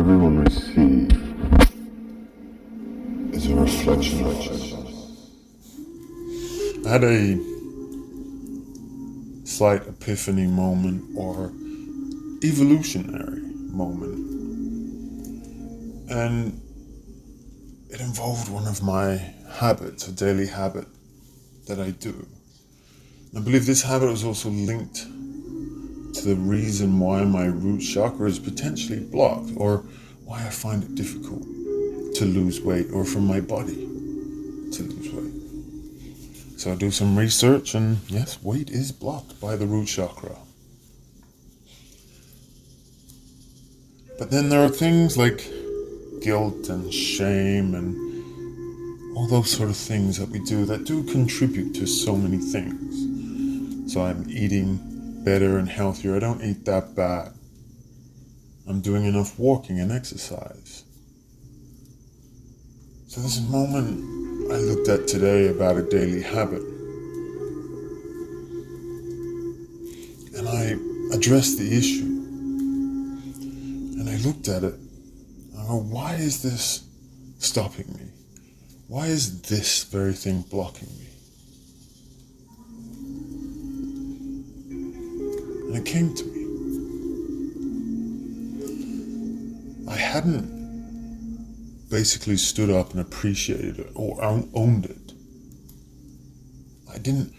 everyone receives is a reflection of us. I had a slight epiphany moment or evolutionary moment, and it involved one of my habits, a daily habit that I do. I believe this habit is also linked to the reason why my root chakra is potentially blocked, or why I find it difficult to lose weight, or for my body to lose weight. So I do some research, and yes, weight is blocked by the root chakra. But then there are things like guilt and shame and all those sort of things that we do that do contribute to so many things. So I'm eating better and healthier. I don't eat that bad. I'm doing enough walking and exercise. So there's a moment I looked at today about a daily habit. And I addressed the issue. And I looked at it. And I go, why is this stopping me? Why is this very thing blocking me? And it came to me. I hadn't basically stood up and appreciated it or owned it. I didn't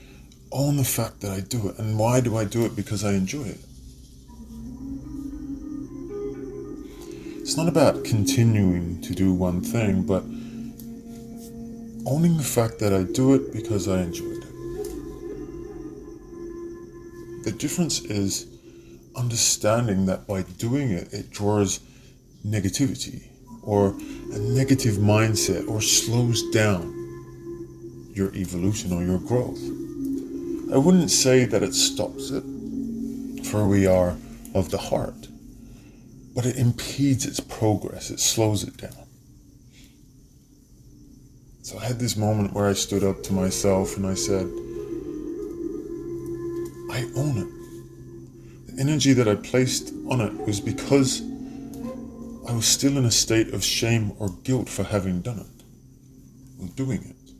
own the fact that I do it. And why do I do it? Because I enjoy it. It's not about continuing to do one thing, but owning the fact that I do it because I enjoyed it. The difference is understanding that by doing it, it draws negativity or a negative mindset or slows down your evolution or your growth. I wouldn't say that it stops it, for we are of the heart, but it impedes its progress, it slows it down. So I had this moment where I stood up to myself and I said, I own it. The energy that I placed on it was because I was still in a state of shame or guilt for having done it, or doing it.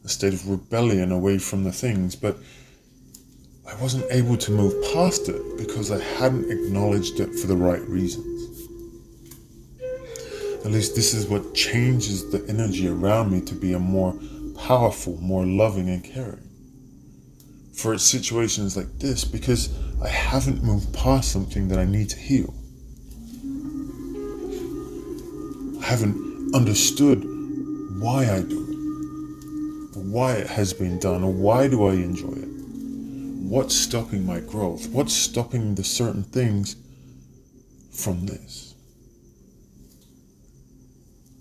A state of rebellion away from the things, but I wasn't able to move past it because I hadn't acknowledged it for the right reasons. At least this is what changes the energy around me to be a more powerful, more loving and caring. For situations like this, because I haven't moved past something that I need to heal. I haven't understood why I do it, or why it has been done, or why do I enjoy it. What's stopping my growth? What's stopping the certain things from this?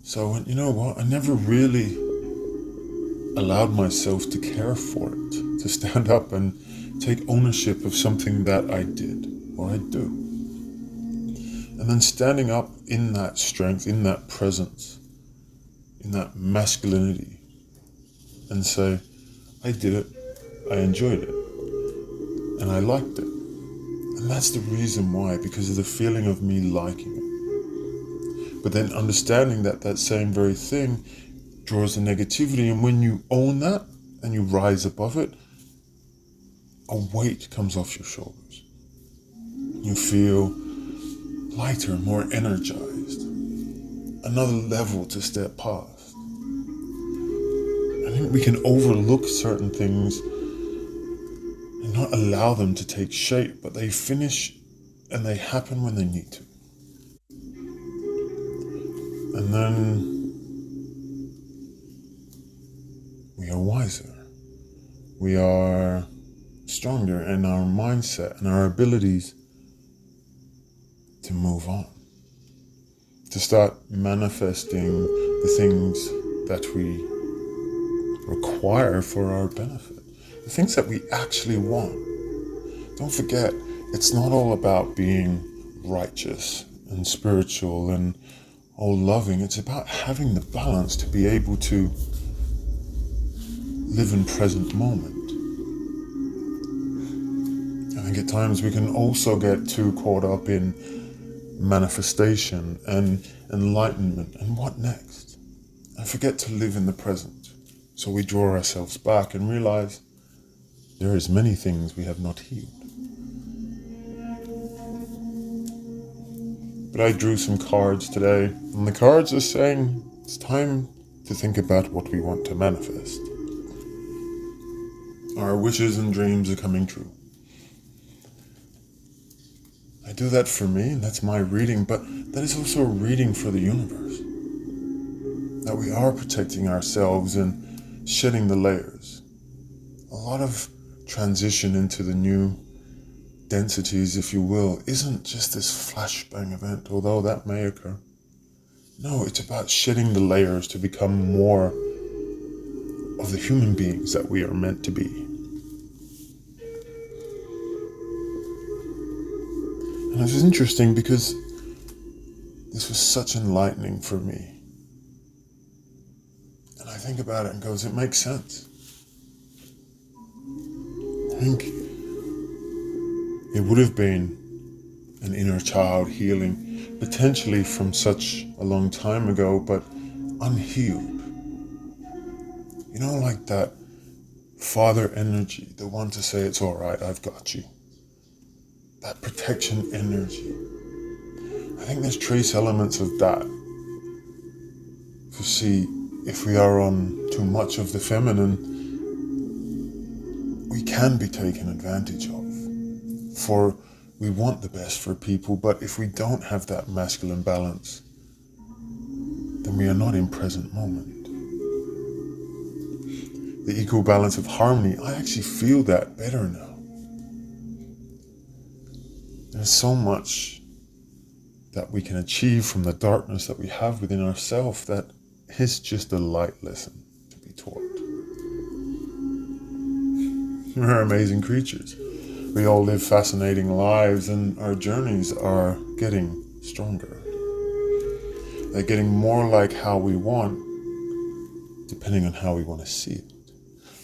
So, you know what? I never really allowed myself to care for it, to stand up and take ownership of something that I did or I do. And then standing up in that strength, in that presence, in that masculinity, and say, I did it, I enjoyed it, and I liked it. And that's the reason why, because of the feeling of me liking it. But then understanding that that same very thing draws the negativity, and when you own that and you rise above it, a weight comes off your shoulders. You feel lighter, more energized, another level to step past. I think we can overlook certain things and not allow them to take shape, but they finish and they happen when they need to. And then we are wiser. We are stronger in our mindset and our abilities to move on, to start manifesting the things that we require for our benefit, the things that we actually want. Don't forget, it's not all about being righteous and spiritual and all loving. It's about having the balance to be able to live in present moment. I think at times we can also get too caught up in manifestation and enlightenment and what next, and forget to live in the present. So we draw ourselves back and realize there is many things we have not healed. But I drew some cards today, and the cards are saying it's time to think about what we want to manifest. Our wishes and dreams are coming true. I do that for me, and that's my reading, but that is also a reading for the universe. That we are protecting ourselves and shedding the layers. A lot of transition into the new densities, if you will, isn't just this flashbang event, although that may occur. No, it's about shedding the layers to become more of the human beings that we are meant to be. And it was interesting because this was such enlightening for me. And I think about it and goes, it makes sense. I think it would have been an inner child healing, potentially from such a long time ago, but unhealed. You know, like that father energy, the one to say, it's all right, I've got you. That protection energy. I think there's trace elements of that. You see, if we are on too much of the feminine, we can be taken advantage of. For we want the best for people, but if we don't have that masculine balance, then we are not in present moment. The equal balance of harmony, I actually feel that better now. There's so much that we can achieve from the darkness that we have within ourselves that is just a light lesson to be taught. We're amazing creatures. We all live fascinating lives, and our journeys are getting stronger. They're getting more like how we want, depending on how we want to see it.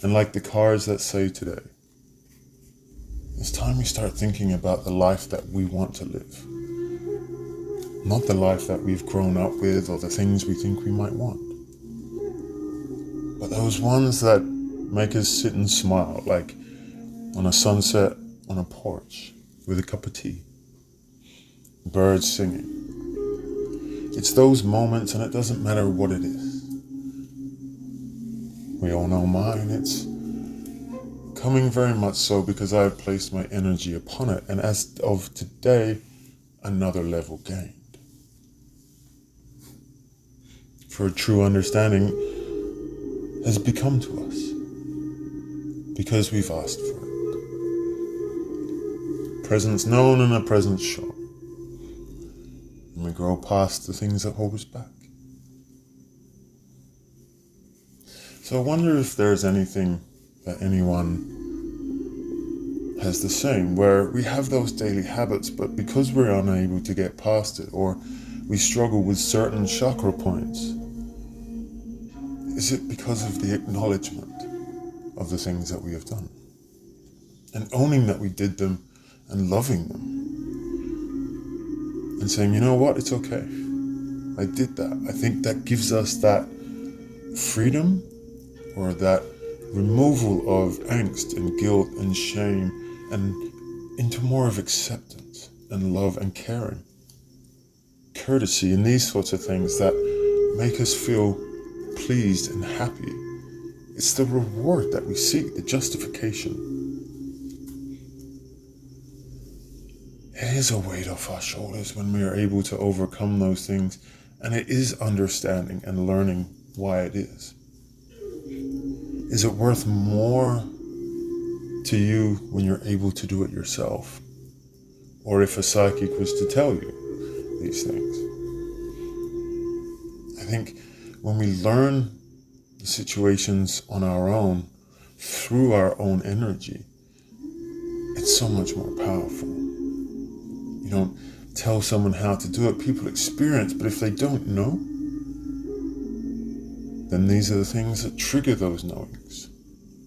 And like the cards that say today, it's time we start thinking about the life that we want to live. Not the life that we've grown up with or the things we think we might want. But those ones that make us sit and smile, like on a sunset on a porch with a cup of tea, birds singing. It's those moments, and it doesn't matter what it is. We all know mine. It's coming very much so because I've placed my energy upon it, and as of today, another level gained. For a true understanding has become to us because we've asked for it. Presence known and a presence shown. And we grow past the things that hold us back. So I wonder if there's anything that anyone has the same, where we have those daily habits, but because we're unable to get past it, or we struggle with certain chakra points, is it because of the acknowledgement of the things that we have done? And owning that we did them and loving them. And saying, you know what, it's okay. I did that. I think that gives us that freedom, or that removal of angst and guilt and shame, and into more of acceptance and love and caring. Courtesy and these sorts of things that make us feel pleased and happy. It's the reward that we seek, the justification. It is a weight off our shoulders when we are able to overcome those things, and it is understanding and learning why it is. Is it worth more to you when you're able to do it yourself? Or if a psychic was to tell you these things? I think when we learn the situations on our own, through our own energy, it's so much more powerful. You don't tell someone how to do it, people experience, but if they don't know, then these are the things that trigger those knowings.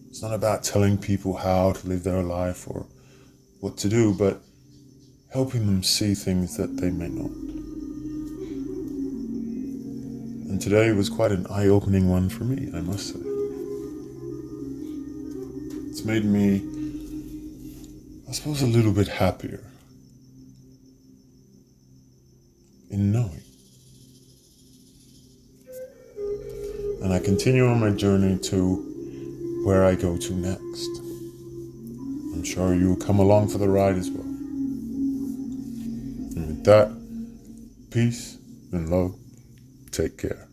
It's not about telling people how to live their life or what to do, but helping them see things that they may not. And today was quite an eye-opening one for me, I must say. It's made me, I suppose, a little bit happier in knowing. And I continue on my journey to where I go to next. I'm sure you'll come along for the ride as well. And with that, peace and love. Take care.